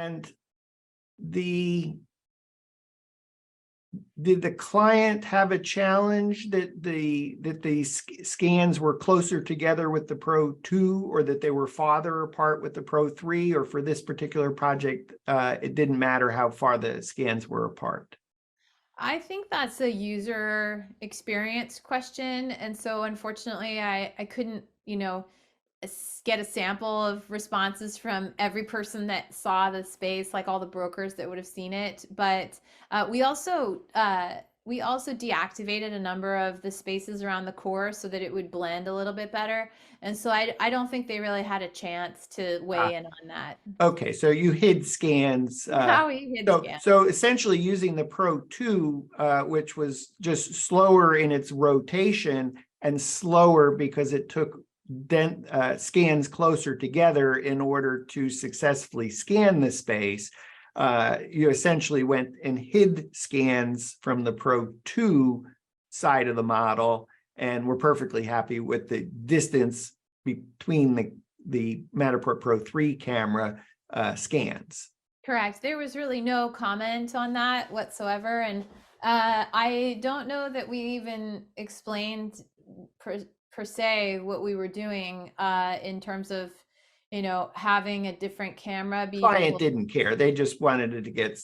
And did the client have a challenge that the scans were closer together with the Pro2, or that they were farther apart with the Pro3, or for this particular project, it didn't matter how far the scans were apart? I think that's a user experience question. And so unfortunately, I couldn't, get a sample of responses from every person that saw the space, like all the brokers that would have seen it. But we also deactivated a number of the spaces around the core so that it would blend a little bit better. And so I don't think they really had a chance to weigh in on that. Okay, so you hid scans. How we hid scan. So essentially using the Pro2, which was just slower in its rotation and slower because it took scans closer together in order to successfully scan the space, you essentially went and hid scans from the Pro2 side of the model, and we're perfectly happy with the distance between the Matterport Pro3 camera scans. Correct. There was really no comment on that whatsoever. And I don't know that we even explained per se what we were doing in terms of, having a different camera. Client didn't care. They just wanted it to get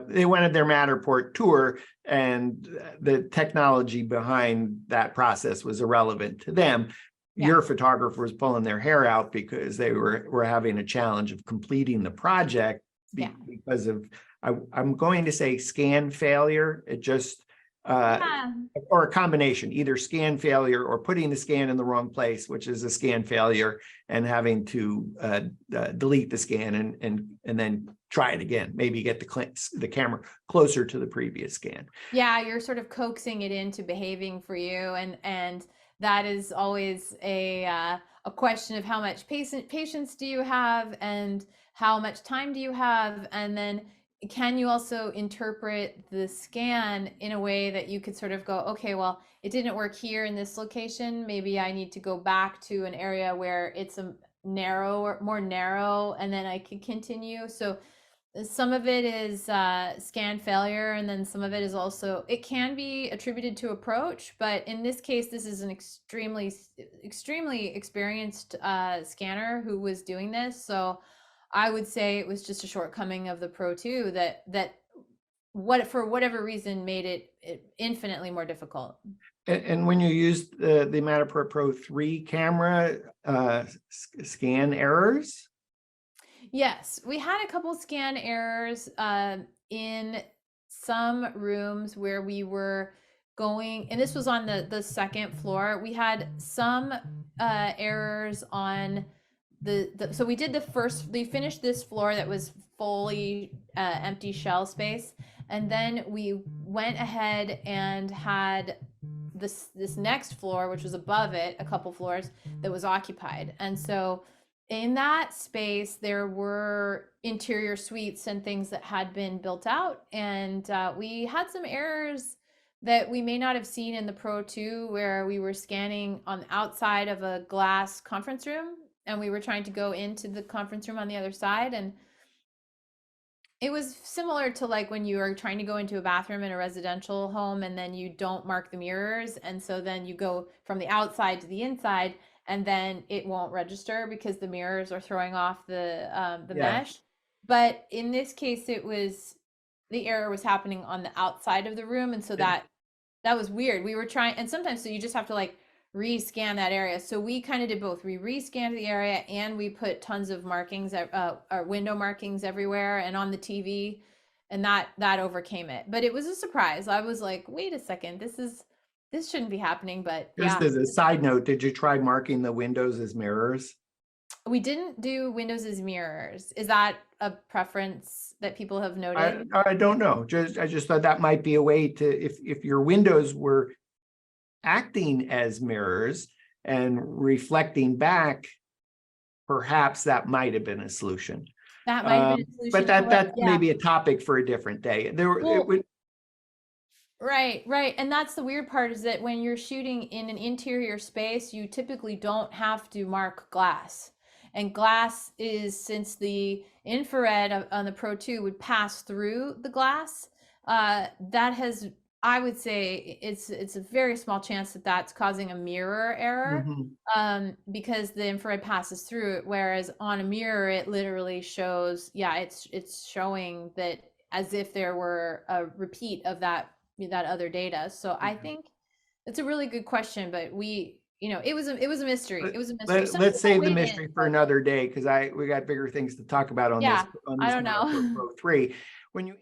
they wanted their Matterport tour, and the technology behind that process was irrelevant to them. Yeah. Your photographer was pulling their hair out because they were having a challenge of completing the project because of, I'm going to say, scan failure. It just or a combination, either scan failure or putting the scan in the wrong place, which is a scan failure, and having to delete the scan and then try it again, maybe get the camera closer to the previous scan. Yeah, you're sort of coaxing it into behaving for you, and that is always a question of how much patience do you have, and how much time do you have, and then can you also interpret the scan in a way that you could sort of go, okay, well, it didn't work here in this location. Maybe I need to go back to an area where it's more narrow, and then I could continue. So some of it is scan failure, and then some of it is also, it can be attributed to approach, but in this case, this is an extremely experienced scanner who was doing this. So I would say it was just a shortcoming of the Pro2 that for whatever reason made it infinitely more difficult. And when you used the Matterport Pro3 camera, scan errors? Yes, we had a couple scan errors in some rooms where we were going, and this was on the second floor. We had some errors on so we finished this floor that was fully empty shell space, and then we went ahead and had this next floor, which was above it, a couple floors, that was occupied. And so in that space there were interior suites and things that had been built out, and we had some errors that we may not have seen in the Pro2, where we were scanning on the outside of a glass conference room, and we were trying to go into the conference room on the other side. And it was similar to like when you are trying to go into a bathroom in a residential home, and then you don't mark the mirrors, and so then you go from the outside to the inside, and then it won't register because the mirrors are throwing off the mesh. But in this case, the error was happening on the outside of the room, and so that was weird. We were trying, and sometimes so you just have to like rescan that area. So we kind of did both. We rescanned the area, and we put tons of markings, window markings everywhere and on the TV, and that overcame it. But it was a surprise. I was like, wait a second, this shouldn't be happening. But just as a side note, did you try marking the windows as mirrors? We didn't do windows as mirrors. Is that a preference that people have noted? I don't know. I just thought that might be a way to, if your windows were acting as mirrors and reflecting back, perhaps that might have been a solution. That might have been a solution. But that's maybe a topic for a different day. Right. And that's the weird part, is that when you're shooting in an interior space, you typically don't have to mark glass. And glass is, since the infrared on the Pro2 would pass through the glass, that has, I would say it's a very small chance that that's causing a mirror error, because the infrared passes through it, whereas on a mirror it literally shows, yeah, it's showing that as if there were a repeat of that other data. So I think it's a really good question, but it was a mystery. It was a mystery. Some Let's people save the weighed mystery in, for another day, because we got bigger things to talk about on yeah, this on I this don't Matterport know. Pro 3. When you